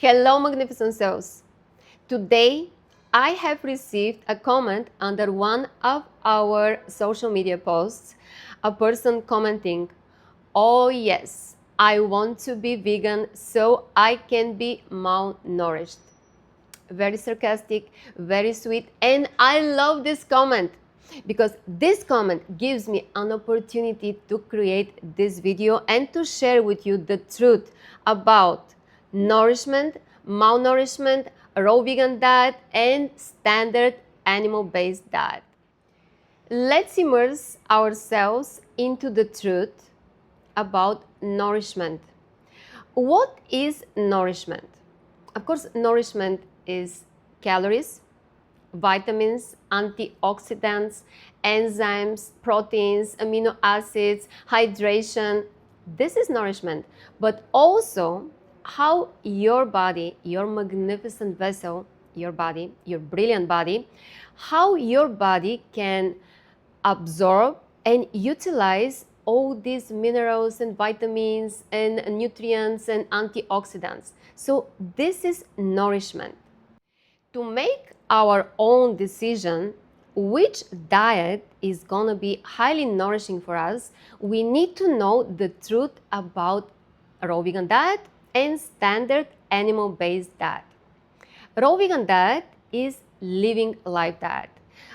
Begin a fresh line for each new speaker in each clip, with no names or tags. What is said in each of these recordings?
Hello, magnificent souls. Today, I have received a comment under one of our social media posts. A person commenting, "Oh, yes, I want to be vegan so I can be malnourished." Very sarcastic, very sweet, and I love this comment because this comment gives me an opportunity to create this video and to share with you the truth about nourishment, malnourishment, raw vegan diet, and standard animal-based diet. Let's immerse ourselves into the truth about nourishment. What is nourishment? Of course, nourishment is calories, vitamins, antioxidants, enzymes, proteins, amino acids, hydration. This is nourishment, but also how your body, your magnificent vessel, your body, your brilliant body, how your body can absorb and utilize all these minerals and vitamins and nutrients and antioxidants. So this is nourishment. To make our own decision which diet is gonna be highly nourishing for us, we need to know the truth about raw vegan diet and standard animal-based diet. Raw vegan diet is living life diet.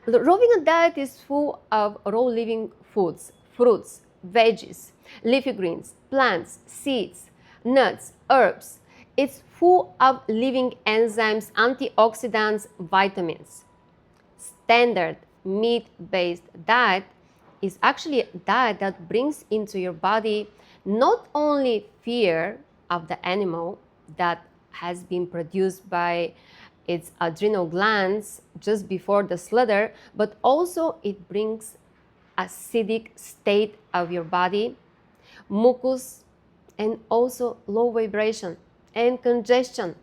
The raw vegan diet is full of raw living foods, fruits, veggies, leafy greens, plants, seeds, nuts, herbs. It's full of living enzymes, antioxidants, vitamins. Standard meat-based diet is actually a diet that brings into your body not only fear of the animal that has been produced by its adrenal glands just before the slaughter, but also it brings acidic state of your body, mucus, and also low vibration and congestion.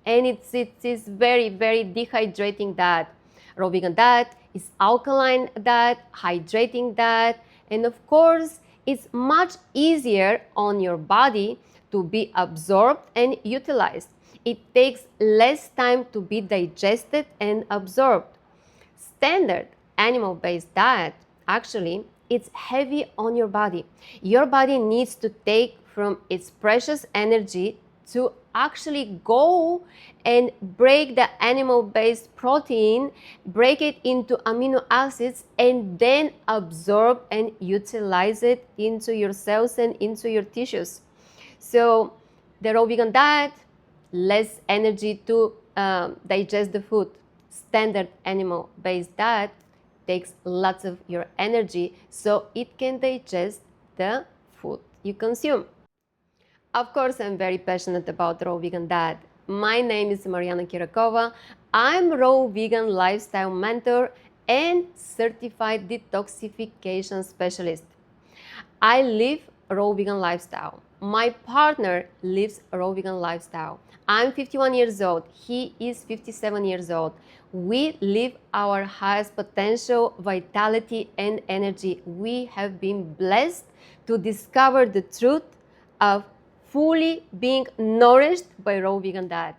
And it is very, very dehydrating diet. Raw vegan diet is alkaline diet, hydrating diet, and of course, it's much easier on your body to be absorbed and utilized. It takes less time to be digested and absorbed. Standard animal-based diet, actually, it's heavy on your body. Your body needs to take from its precious energy to actually go and break the animal-based protein, break it into amino acids, and then absorb and utilize it into your cells and into your tissues. So the raw vegan diet, less energy to digest the food. Standard animal-based diet takes lots of your energy so it can digest the food you consume. Of course, I'm very passionate about raw vegan diet. My name is Mariana. I'm raw vegan lifestyle mentor and certified detoxification specialist. I live raw vegan lifestyle. My partner lives a raw vegan lifestyle. I'm 51 years old. He is 57 years old. We live our highest potential, vitality, and energy. We have been blessed to discover the truth of fully being nourished by raw vegan diet.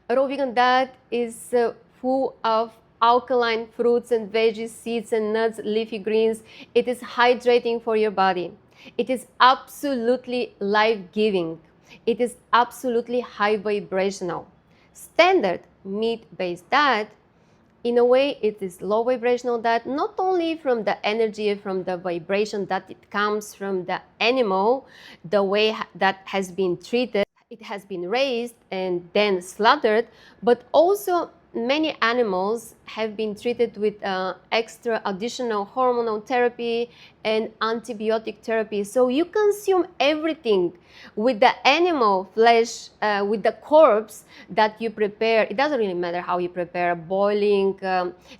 A raw vegan diet is full of alkaline fruits and veggies, seeds and nuts, leafy greens. It is hydrating for your body. It is absolutely life-giving. It is absolutely high vibrational. Standard meat-based diet, in a way, it is low vibrational diet, not only from the energy, from the vibration that it comes from the animal, the way that has been treated, it has been raised and then slaughtered, but also many animals have been treated with extra additional hormonal therapy and antibiotic therapy. So you consume everything with the animal flesh, with the corpse that you prepare. It doesn't really matter how you prepare, boiling,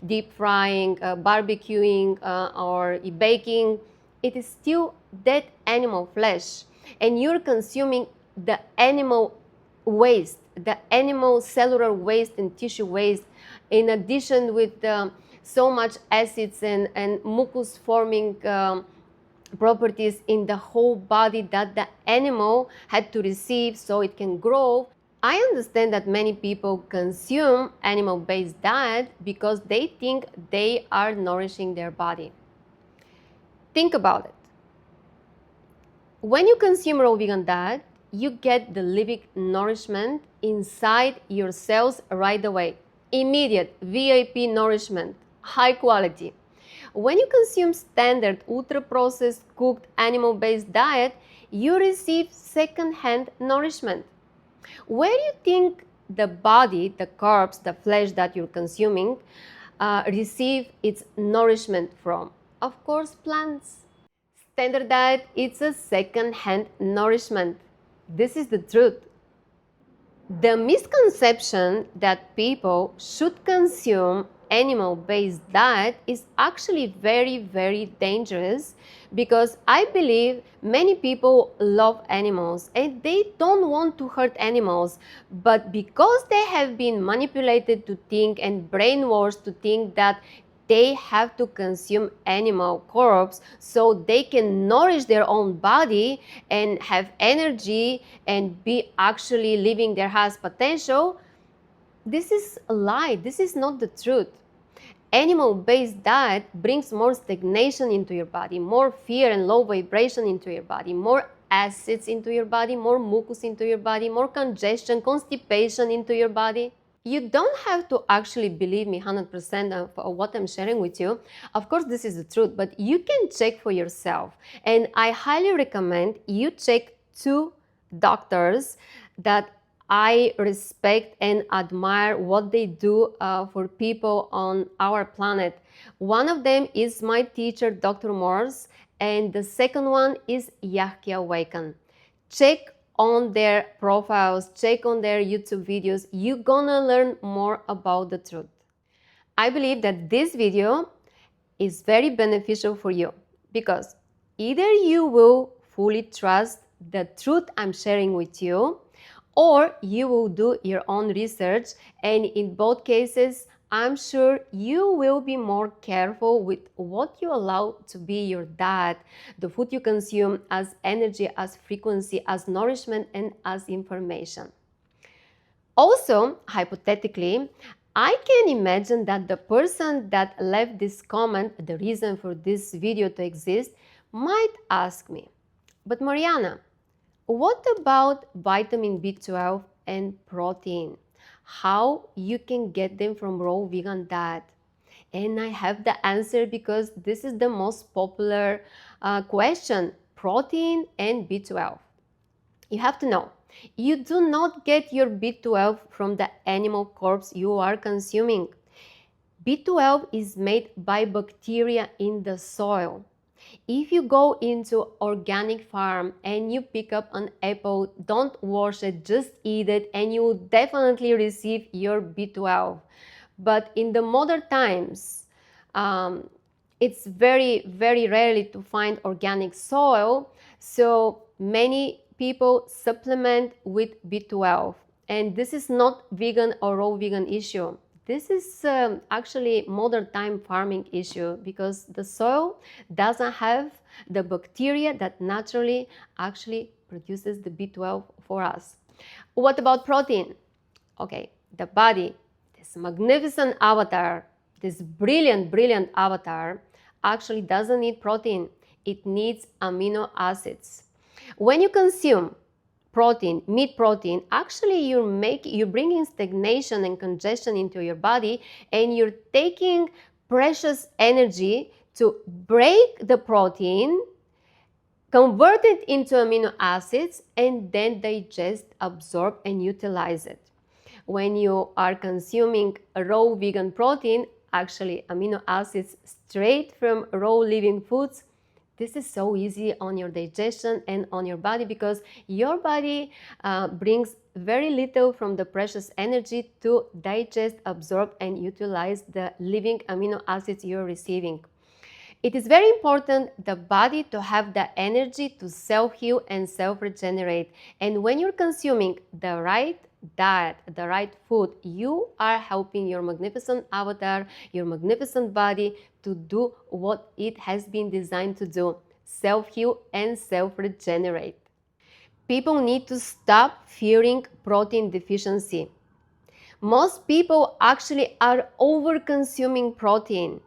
deep frying, barbecuing, or baking. It is still dead animal flesh, and you're consuming the animal waste, the animal cellular waste and tissue waste, in addition with so much acids and mucus forming properties in the whole body that the animal had to receive so it can grow. I understand that many people consume animal-based diet because they think they are nourishing their body. Think about it. When you consume raw vegan diet, you get the living nourishment inside your cells right away. Immediate VIP nourishment, high quality. When you consume standard ultra-processed cooked animal-based diet, you receive second-hand nourishment. Where do you think the body, the carbs, the flesh that you're consuming, receive its nourishment from? Of course, plants. Standard diet, it's a second-hand nourishment. This is the truth. The misconception that people should consume animal-based diet is actually very, very dangerous, because I believe many people love animals and they don't want to hurt animals, but because they have been manipulated to think and brainwashed to think that they have to consume animal corpse so they can nourish their own body and have energy and be actually living their highest potential. This is a lie. This is not the truth. Animal-based diet brings more stagnation into your body, more fear and low vibration into your body, more acids into your body, more mucus into your body, more congestion, constipation into your body. You don't have to actually believe me 100% of what I'm sharing with you. Of course, this is the truth, but you can check for yourself. And I highly recommend you check 2 doctors that I respect and admire what they do for people on our planet. One of them is my teacher, Dr. Morse, and the second one is Yahki Awaken. Check on their profiles, check on their YouTube videos. You're gonna learn more about the truth. I believe that this video is very beneficial for you, because either you will fully trust the truth I'm sharing with you, or you will do your own research, and in both cases, I'm sure you will be more careful with what you allow to be your diet, the food you consume, as energy, as frequency, as nourishment, and as information. Also, hypothetically, I can imagine that the person that left this comment, the reason for this video to exist, might ask me, but Mariana, what about vitamin B12 and protein? How you can get them from raw vegan diet? And I have the answer, because this is the most popular question: protein and B12. You have to know, you do not get your B12 from the animal corpse you are consuming. B12 is made by bacteria in the soil. If you go into organic farm and you pick up an apple, don't wash it, just eat it, and you will definitely receive your B12. But in the modern times, it's very, very rarely to find organic soil, so many people supplement with B12. And this is not vegan or raw vegan issue. This is actually modern time farming issue, because the soil doesn't have the bacteria that naturally actually produces the B12 for us. What about protein? Okay, the body, this magnificent avatar, this brilliant, brilliant avatar, actually doesn't need protein. It needs amino acids. When you consume protein, meat protein, actually you're bringing stagnation and congestion into your body, and you're taking precious energy to break the protein, convert it into amino acids, and then digest, absorb, and utilize it. When you are consuming raw vegan protein, actually amino acids straight from raw living foods, this is so easy on your digestion and on your body, because your body brings very little from the precious energy to digest, absorb, and utilize the living amino acids you're receiving. It is very important the body to have the energy to self-heal and self-regenerate. And when you're consuming the right diet, the right food, you are helping your magnificent avatar, your magnificent body to do what it has been designed to do: self-heal and self-regenerate. people need to stop fearing protein deficiency. Most people actually are over-consuming protein.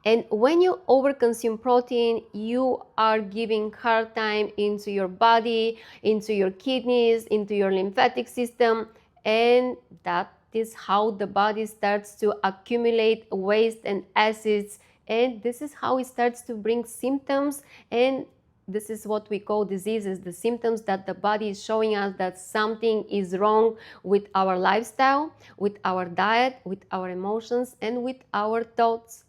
And when you overconsume protein, you are giving hard time into your body, into your kidneys, into your lymphatic system, and that is how the body starts to accumulate waste and acids, and this is how it starts to bring symptoms, and this is what we call diseases, the symptoms that the body is showing us that something is wrong with our lifestyle, with our diet, with our emotions, and with our thoughts.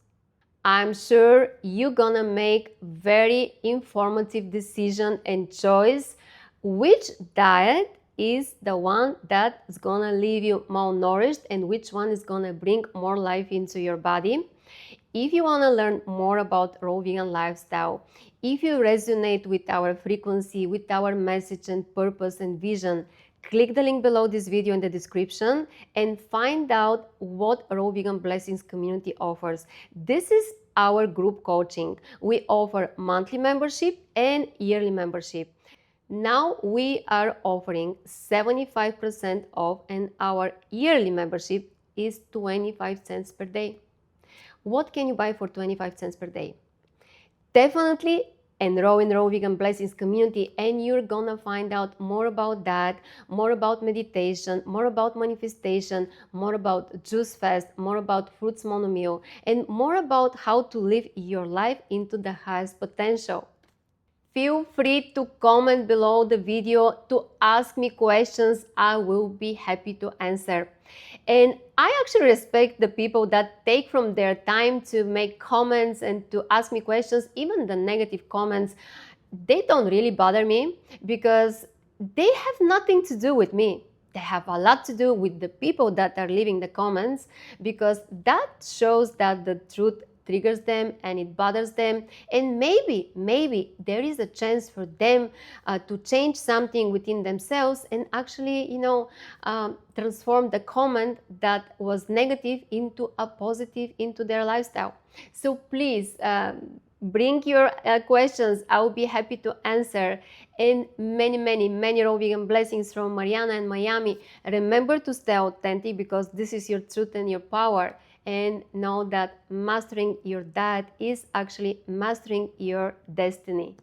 I'm sure you're gonna make very informative decision and choice which diet is the one that is gonna leave you malnourished and which one is gonna bring more life into your body. If you wanna learn more about raw vegan lifestyle, if you resonate with our frequency, with our message and purpose and vision, click the link below this video in the description and find out what Raw Vegan Blessings community offers. This is our group coaching. We offer monthly membership and yearly membership. Now we are offering 75% off, and our yearly membership is 25 cents per day. What can you buy for 25 cents per day? Definitely enroll in Raw Vegan Blessings community, and you're gonna find out more about that, more about meditation, more about manifestation, more about juice fast, more about fruits monomeal, and more about how to live your life into the highest potential. Feel free to comment below the video to ask me questions. I will be happy to answer. And I actually respect the people that take from their time to make comments and to ask me questions. Even the negative comments, they don't really bother me because they have nothing to do with me. They have a lot to do with the people that are leaving the comments, because that shows that the truth triggers them and it bothers them, and maybe there is a chance for them to change something within themselves and actually, transform the comment that was negative into a positive into their lifestyle. So please bring your questions. I will be happy to answer. And many raw vegan blessings from Mariana and Miami. Remember to stay authentic, because this is your truth and your power. And know that mastering your diet is actually mastering your destiny.